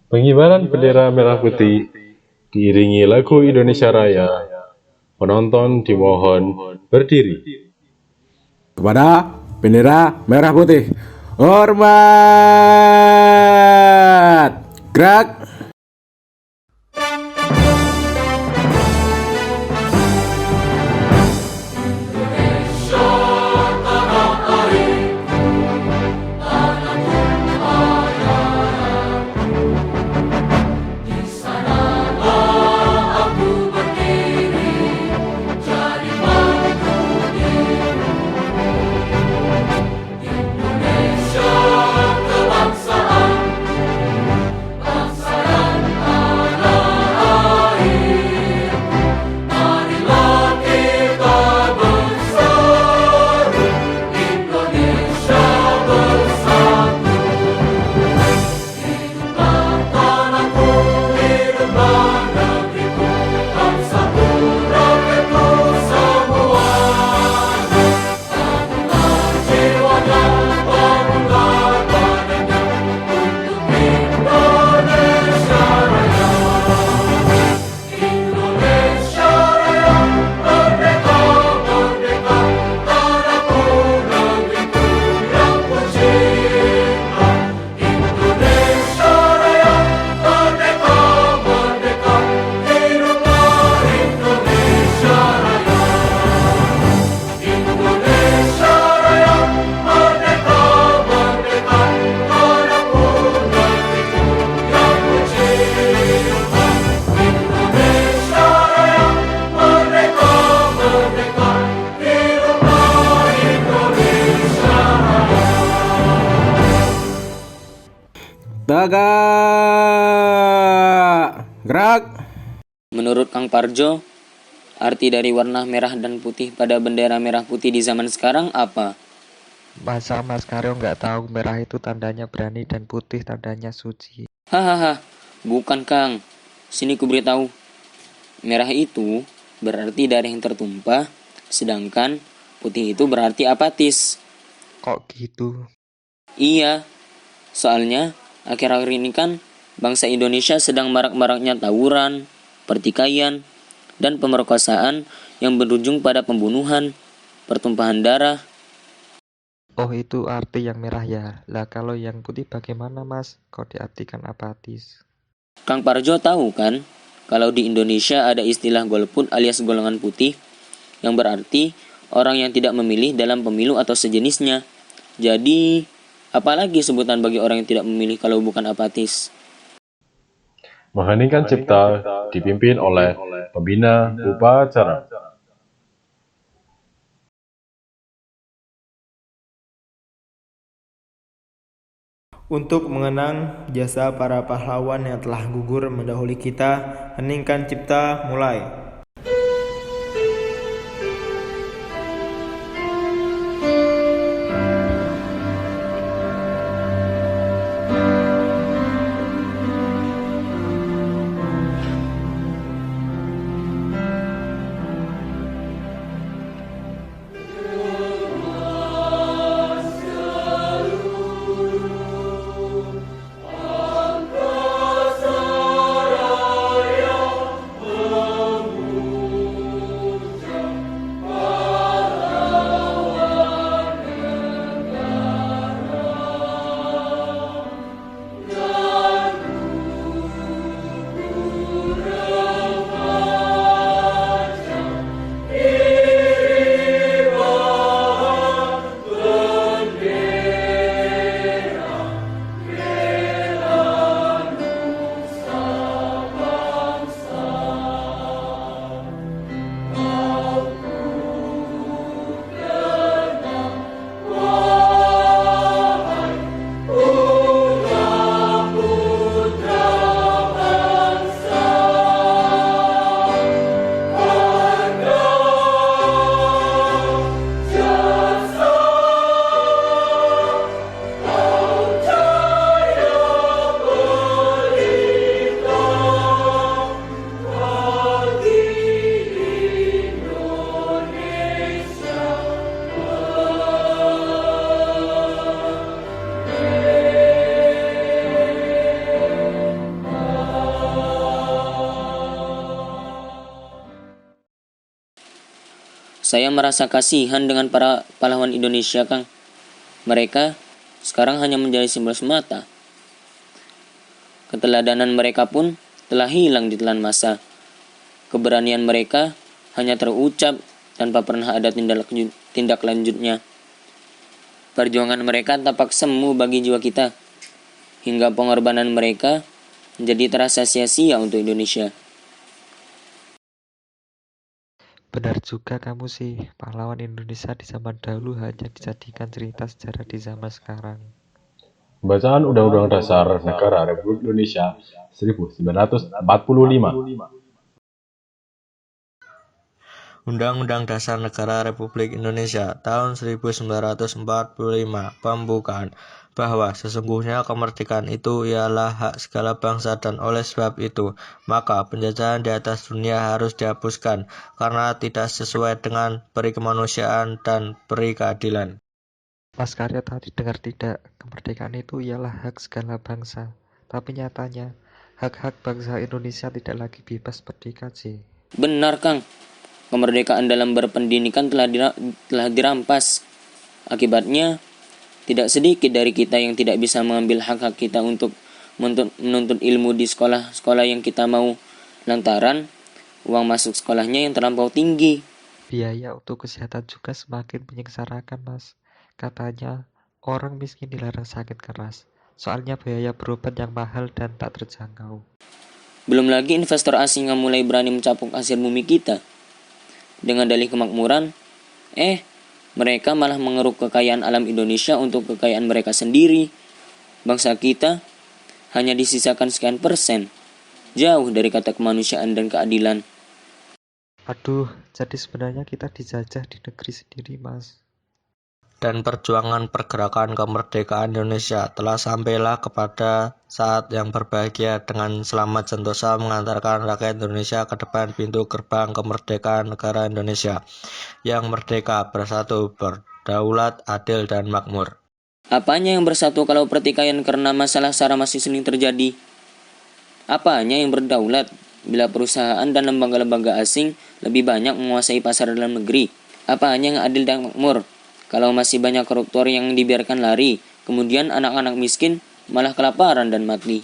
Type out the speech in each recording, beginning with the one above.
Pengibaran bendera merah putih diiringi lagu Indonesia Raya. Penonton dimohon berdiri. Kepada bendera merah putih. Hormat. Gerak. Tegak. Gerak. Menurut Kang Parjo, arti dari warna merah dan putih pada bendera merah putih di zaman sekarang apa? Masa Mas Karyo nggak tahu merah itu tandanya berani dan putih tandanya suci? Hahaha, bukan Kang. Sini ku beritahu. Merah itu berarti darah yang tertumpah, sedangkan putih itu berarti apatis. Kok gitu? Iya, soalnya akhir-akhir ini kan bangsa Indonesia sedang marak-maraknya tawuran, pertikaian, dan pemerkosaan yang berujung pada pembunuhan, pertumpahan darah. Oh itu arti yang merah ya. Lah kalau yang putih bagaimana Mas? Kok diartikan apatis? Kang Parjo tahu kan, kalau di Indonesia ada istilah golput alias golongan putih, yang berarti orang yang tidak memilih dalam pemilu atau sejenisnya. Jadi, apalagi sebutan bagi orang yang tidak memilih kalau bukan apatis? Mengheningkan cipta dipimpin oleh pembina upacara. Untuk mengenang jasa para pahlawan yang telah gugur mendahului kita, heningkan cipta mulai. Saya merasa kasihan dengan para pahlawan Indonesia, Kang. Mereka sekarang hanya menjadi simbol semata. Keteladanan mereka pun telah hilang ditelan masa. Keberanian mereka hanya terucap tanpa pernah ada tindak lanjutnya. Perjuangan mereka tampak semu bagi jiwa kita, hingga pengorbanan mereka menjadi terasa sia-sia untuk Indonesia. Benar juga kamu sih, pahlawan Indonesia di zaman dahulu hanya dijadikan cerita sejarah di zaman sekarang. Pembacaan Undang-Undang Dasar Negara Republik Indonesia 1945. Undang-Undang Dasar Negara Republik Indonesia tahun 1945 pembukaan bahwa sesungguhnya kemerdekaan itu ialah hak segala bangsa dan oleh sebab itu maka penjajahan di atas dunia harus dihapuskan karena tidak sesuai dengan peri kemanusiaan dan peri keadilan. Mas Karya tadi dengar tidak? Kemerdekaan itu ialah hak segala bangsa. Tapi nyatanya, hak-hak bangsa Indonesia tidak lagi bebas merdeka sih. Benar, Kang. Kemerdekaan dalam berpendidikan telah dirampas. Akibatnya, tidak sedikit dari kita yang tidak bisa mengambil hak-hak kita untuk menuntut ilmu di sekolah-sekolah yang kita mau, lantaran uang masuk sekolahnya yang terlampau tinggi. Biaya untuk kesehatan juga semakin menyengsarakan, Mas. Katanya, orang miskin dilarang sakit keras. Soalnya biaya berobat yang mahal dan tak terjangkau. Belum lagi investor asing yang mulai berani mencapuk hasil bumi kita. Dengan dalih kemakmuran, mereka malah mengeruk kekayaan alam Indonesia untuk kekayaan mereka sendiri. Bangsa kita hanya disisakan sekian persen, jauh dari kata kemanusiaan dan keadilan. Aduh, jadi sebenarnya kita dijajah di negeri sendiri, Mas. Dan perjuangan pergerakan kemerdekaan Indonesia telah sampailah kepada saat yang berbahagia dengan selamat sentosa mengantarkan rakyat Indonesia ke depan pintu gerbang kemerdekaan negara Indonesia yang merdeka, bersatu, berdaulat, adil, dan makmur. Apanya yang bersatu kalau pertikaian karena masalah SARA masih sering terjadi? Apanya yang berdaulat bila perusahaan dan lembaga-lembaga asing lebih banyak menguasai pasar dalam negeri? Apanya yang adil dan makmur kalau masih banyak koruptor yang dibiarkan lari, kemudian anak-anak miskin malah kelaparan dan mati?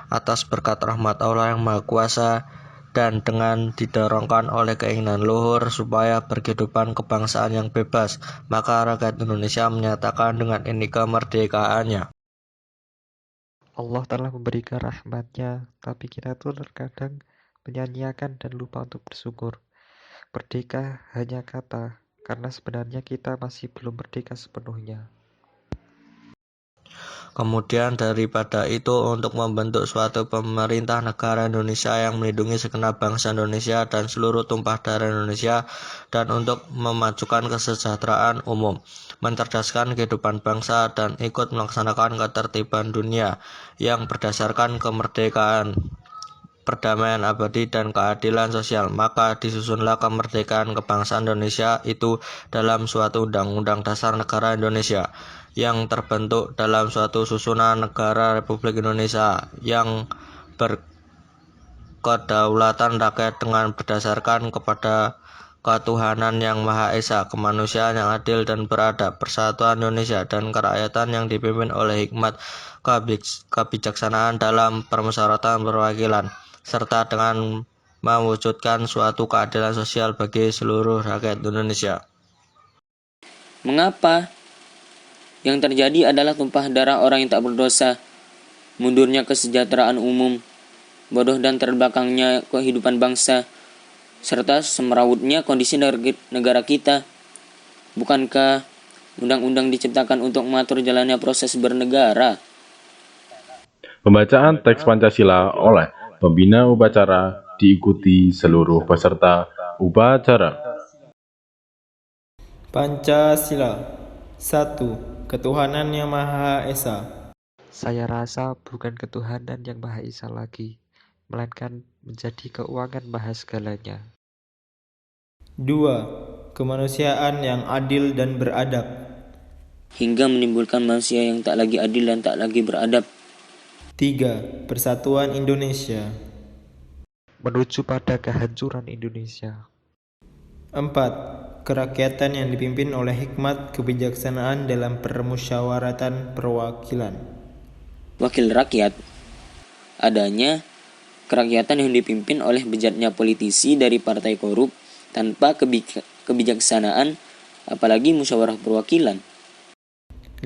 Atas berkat rahmat Allah yang Maha Kuasa dan dengan didorongkan oleh keinginan luhur supaya berkehidupan kebangsaan yang bebas, maka rakyat Indonesia menyatakan dengan ini kemerdekaannya. Allah telah memberikan rahmatnya, tapi kita tuh terkadang menyanyiakan dan lupa untuk bersyukur. Merdeka hanya kata, karena sebenarnya kita masih belum merdeka sepenuhnya. Kemudian daripada itu untuk membentuk suatu pemerintah negara Indonesia yang melindungi segenap bangsa Indonesia dan seluruh tumpah darah Indonesia dan untuk memajukan kesejahteraan umum, mencerdaskan kehidupan bangsa dan ikut melaksanakan ketertiban dunia yang berdasarkan kemerdekaan, perdamaian abadi dan keadilan sosial, maka disusunlah kemerdekaan kebangsaan Indonesia itu dalam suatu undang-undang dasar negara Indonesia yang terbentuk dalam suatu susunan negara Republik Indonesia yang berkedaulatan rakyat dengan berdasarkan kepada ketuhanan yang Maha Esa, kemanusiaan yang adil dan beradab, persatuan Indonesia dan kerakyatan yang dipimpin oleh hikmat kebijaksanaan dalam permusyawaratan perwakilan, serta dengan mewujudkan suatu keadilan sosial bagi seluruh rakyat Indonesia. Mengapa? Yang terjadi adalah tumpah darah orang yang tak berdosa, mundurnya kesejahteraan umum, bodoh dan terbelakangnya kehidupan bangsa, serta semrawutnya kondisi negara kita. Bukankah undang-undang diciptakan untuk mengatur jalannya proses bernegara? Pembacaan teks Pancasila oleh pembina upacara diikuti seluruh peserta upacara. Pancasila. 1. Ketuhanan yang Maha Esa. Saya rasa bukan ketuhanan yang Maha Esa lagi, melainkan menjadi keuangan maha segalanya. 2. Kemanusiaan yang adil dan beradab. Hingga menimbulkan manusia yang tak lagi adil dan tak lagi beradab. 3. Persatuan Indonesia. Menuju pada kehancuran Indonesia. 4. Kerakyatan yang dipimpin oleh hikmat kebijaksanaan dalam permusyawaratan perwakilan. Wakil rakyat, adanya kerakyatan yang dipimpin oleh bejatnya politisi dari partai korup tanpa kebijaksanaan, apalagi musyawarah perwakilan.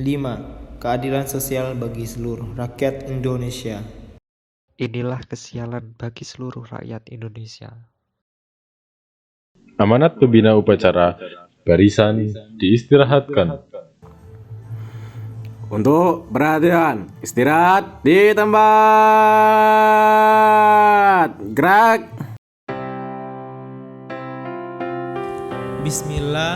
5. Keadilan sosial bagi seluruh rakyat Indonesia. Inilah kesialan bagi seluruh rakyat Indonesia. Amanat pembina upacara barisan diistirahatkan. Untuk perhatian, istirahat di tempat. Gerak. Bismillah.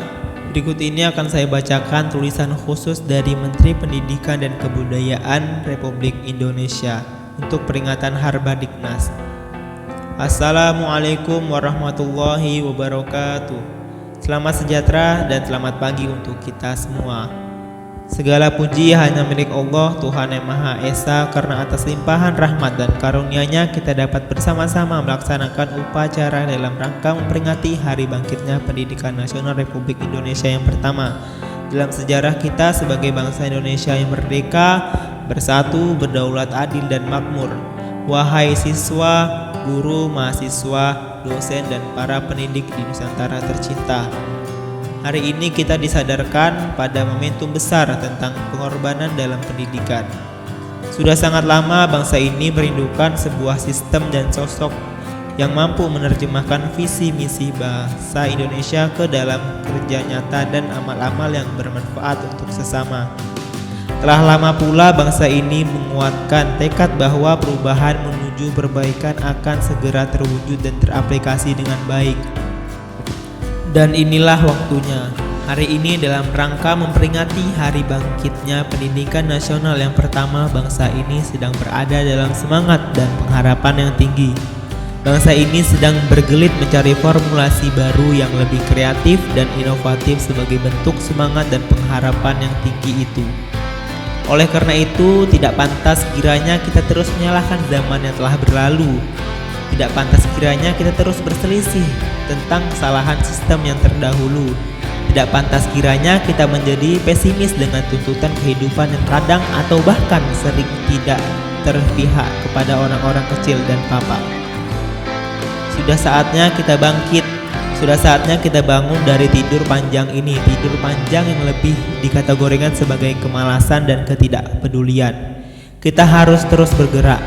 Berikut ini akan saya bacakan tulisan khusus dari Menteri Pendidikan dan Kebudayaan Republik Indonesia untuk peringatan Harbadiknas. Assalamualaikum warahmatullahi wabarakatuh. Selamat sejahtera dan selamat pagi untuk kita semua. Segala puji hanya milik Allah, Tuhan yang Maha Esa, karena atas limpahan rahmat dan karunia-Nya kita dapat bersama-sama melaksanakan upacara dalam rangka memperingati Hari Bangkitnya Pendidikan Nasional Republik Indonesia yang pertama dalam sejarah kita sebagai bangsa Indonesia yang merdeka, bersatu, berdaulat, adil, dan makmur. Wahai siswa, guru, mahasiswa, dosen, dan para pendidik di Nusantara tercinta, hari ini kita disadarkan pada momentum besar tentang pengorbanan dalam pendidikan. Sudah sangat lama bangsa ini merindukan sebuah sistem dan sosok yang mampu menerjemahkan visi misi bangsa Indonesia ke dalam kerja nyata dan amal-amal yang bermanfaat untuk sesama. Telah lama pula bangsa ini menguatkan tekad bahwa perubahan menuju perbaikan akan segera terwujud dan teraplikasi dengan baik. Dan inilah waktunya. Hari ini dalam rangka memperingati Hari Bangkitnya Pendidikan Nasional yang pertama, bangsa ini sedang berada dalam semangat dan pengharapan yang tinggi. Bangsa ini sedang bergelit mencari formulasi baru yang lebih kreatif dan inovatif sebagai bentuk semangat dan pengharapan yang tinggi itu. Oleh karena itu, tidak pantas kiranya kita terus menyalahkan zaman yang telah berlalu. Tidak pantas kiranya kita terus berselisih tentang kesalahan sistem yang terdahulu. Tidak pantas kiranya kita menjadi pesimis dengan tuntutan kehidupan yang kadang atau bahkan sering tidak terpihak kepada orang-orang kecil dan papa. Sudah saatnya kita bangkit. Sudah saatnya kita bangun dari tidur panjang ini, tidur panjang yang lebih dikategorikan sebagai kemalasan dan ketidakpedulian. Kita harus terus bergerak,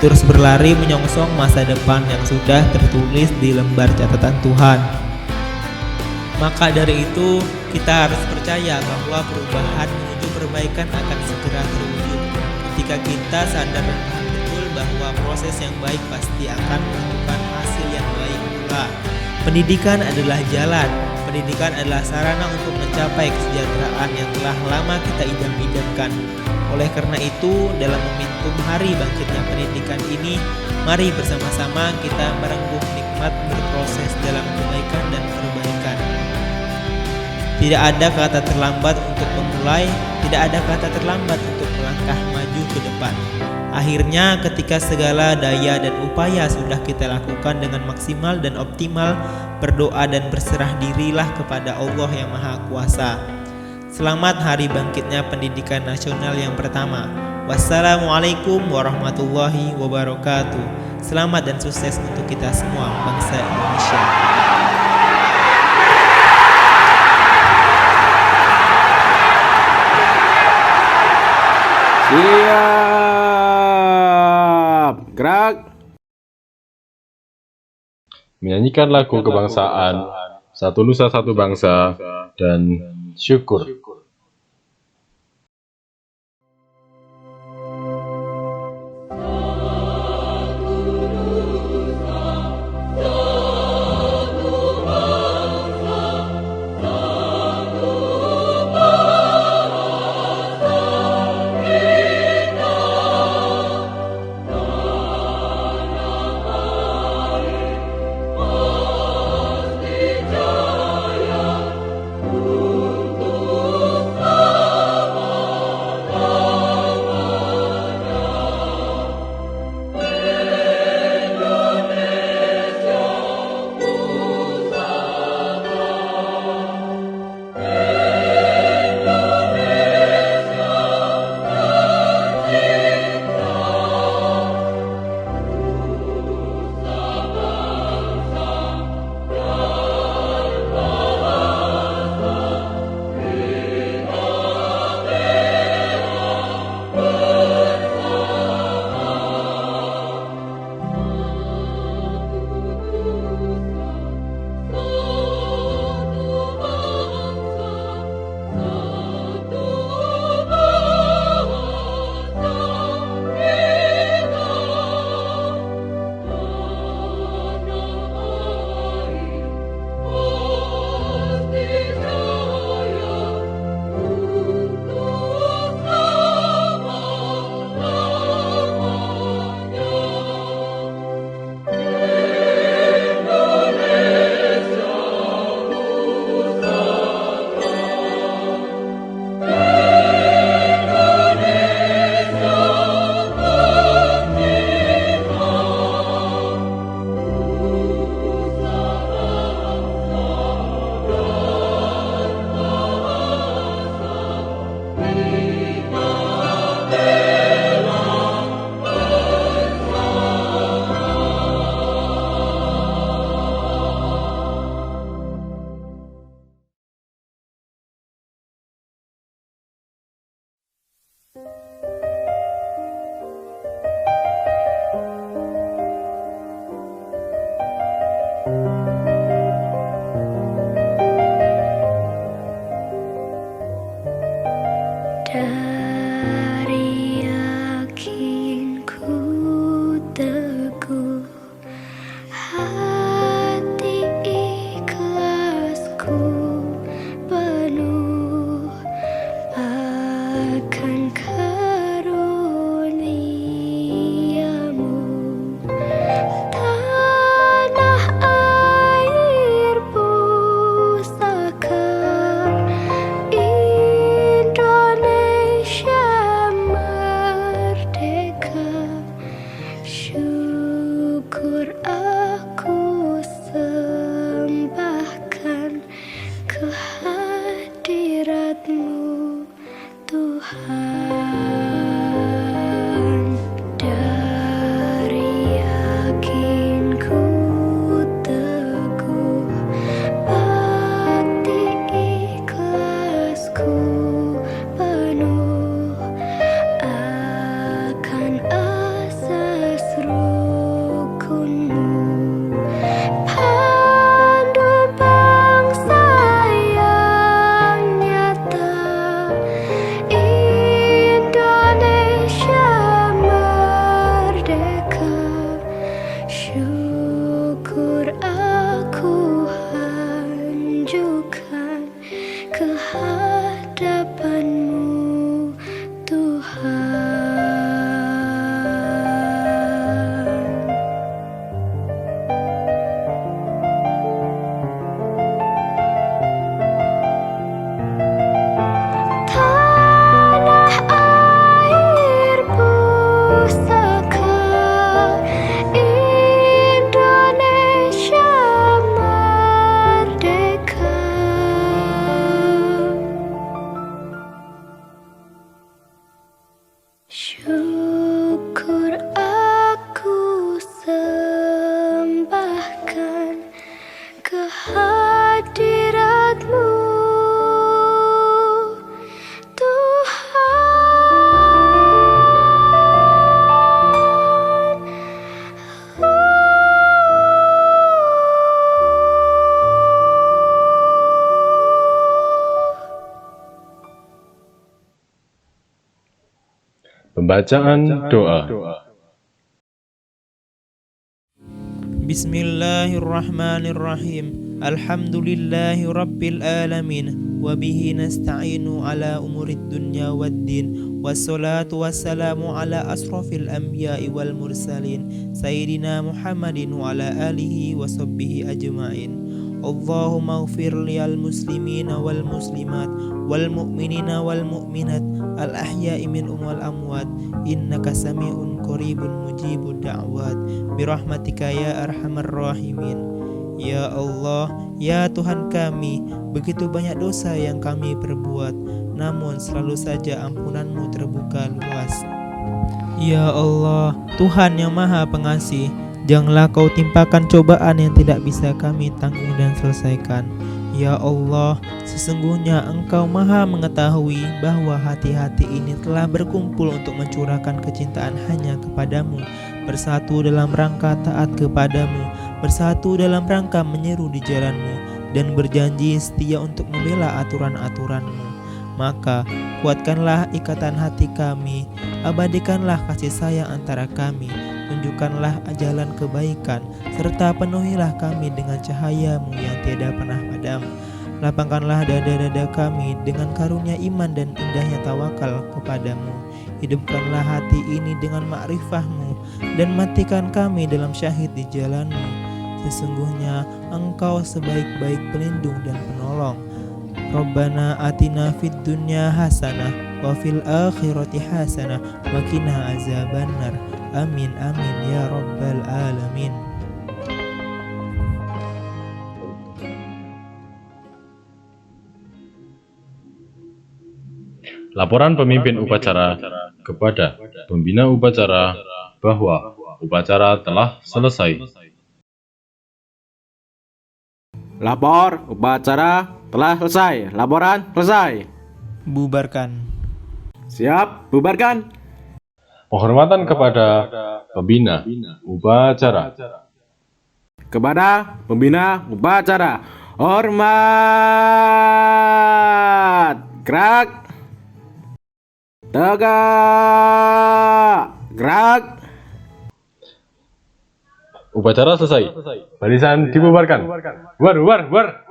terus berlari menyongsong masa depan yang sudah tertulis di lembar catatan Tuhan. Maka dari itu, kita harus percaya bahwa perubahan menuju perbaikan akan segera terwujud. Ketika kita sadar dan paham betul bahwa proses yang baik pasti akan menentukan hasil yang baik pula. Pendidikan adalah jalan, pendidikan adalah sarana untuk mencapai kesejahteraan yang telah lama kita idam-idamkan. Oleh karena itu, dalam momentum Hari Bangkitnya Pendidikan ini, mari bersama-sama kita merengkuh nikmat berproses dalam kebaikan dan perbaikan. Tidak ada kata terlambat untuk memulai, tidak ada kata terlambat untuk melangkah maju ke depan. Akhirnya ketika segala daya dan upaya sudah kita lakukan dengan maksimal dan optimal, berdoa dan berserah dirilah kepada Allah yang Maha Kuasa. Selamat Hari Bangkitnya Pendidikan Nasional yang pertama. Wassalamualaikum warahmatullahi wabarakatuh. Selamat dan sukses untuk kita semua, bangsa Indonesia. Siap. Gerak. Menyanyikan lagu kebangsaan, satu nusa satu bangsa, dan syukur. Untuk Dari yakinku teguh, hati ikhlasku penuh akan karuniamu. Tanah air pusaka Indonesia merdeka, syukur aku sembahkan kehadiratmu Tuhan. Dari yakinku teguh, bakti ikhlasku penuh akan asas rukunmu. Pandu bangsa yang nyata, Indonesia merdeka, syukur aku hanjurkan kehadapanmu Tuhan. Tanah air pusaka Indonesia merdeka, syukur aku sembahkan kehadiratmu Tuhan. Pembacaan doa. Bismillahirrahmanirrahim. Alhamdulillahi rabbil alamin. Wabihi nasta'inu ala umurid dunya waddin. Wassalatu wassalamu ala asrafil anbiya'i wal mursalin, Sayyidina Muhammadin wa ala alihi wa sahbihi ajma'in. Allahumma ighfir liyal muslimina wal muslimat wal mu'minina wal mu'minat al ahya'i minhum wal amwat, innaka sami'un qaribun mujibud da'wat, birahmatika ya arhamar rahimin. Ya Allah, ya Tuhan kami, begitu banyak dosa yang kami perbuat, namun selalu saja ampunan-Mu terbuka luas. Ya Allah, Tuhan yang Maha Pengasih, janganlah Kau timpakan cobaan yang tidak bisa kami tanggung dan selesaikan. Ya Allah, sesungguhnya Engkau Maha mengetahui bahwa hati-hati ini telah berkumpul untuk mencurahkan kecintaan hanya kepadamu, bersatu dalam rangka taat kepadamu, bersatu dalam rangka menyeru di jalan-Mu, dan berjanji setia untuk membela aturan-aturan-Mu. Maka kuatkanlah ikatan hati kami, abadikanlah kasih sayang antara kami, tunjukkanlah jalan kebaikan, serta penuhilah kami dengan cahaya-Mu yang tiada pernah padam. Lapangkanlah dada-dada kami dengan karunia iman dan indahnya tawakal kepadamu. Hidupkanlah hati ini dengan ma'rifah-Mu, dan matikan kami dalam syahid di jalan-Mu. Sesungguhnya Engkau sebaik-baik pelindung dan penolong. Rabbana atina fid dunya hasanah wa fil akhirati hasanah wa qina azabannar. Amin amin ya rabbal alamin. Laporan pemimpin upacara kepada pembina upacara bahwa upacara telah selesai. Lapor, upacara telah selesai. Laporan selesai. Bubarkan. Siap, bubarkan. Penghormatan kepada pembina upacara. Kepada pembina upacara. Hormat. Gerak. Tegak. Gerak. Upacara selesai. Barisan dibubarkan. Bubar, bubar, bubar.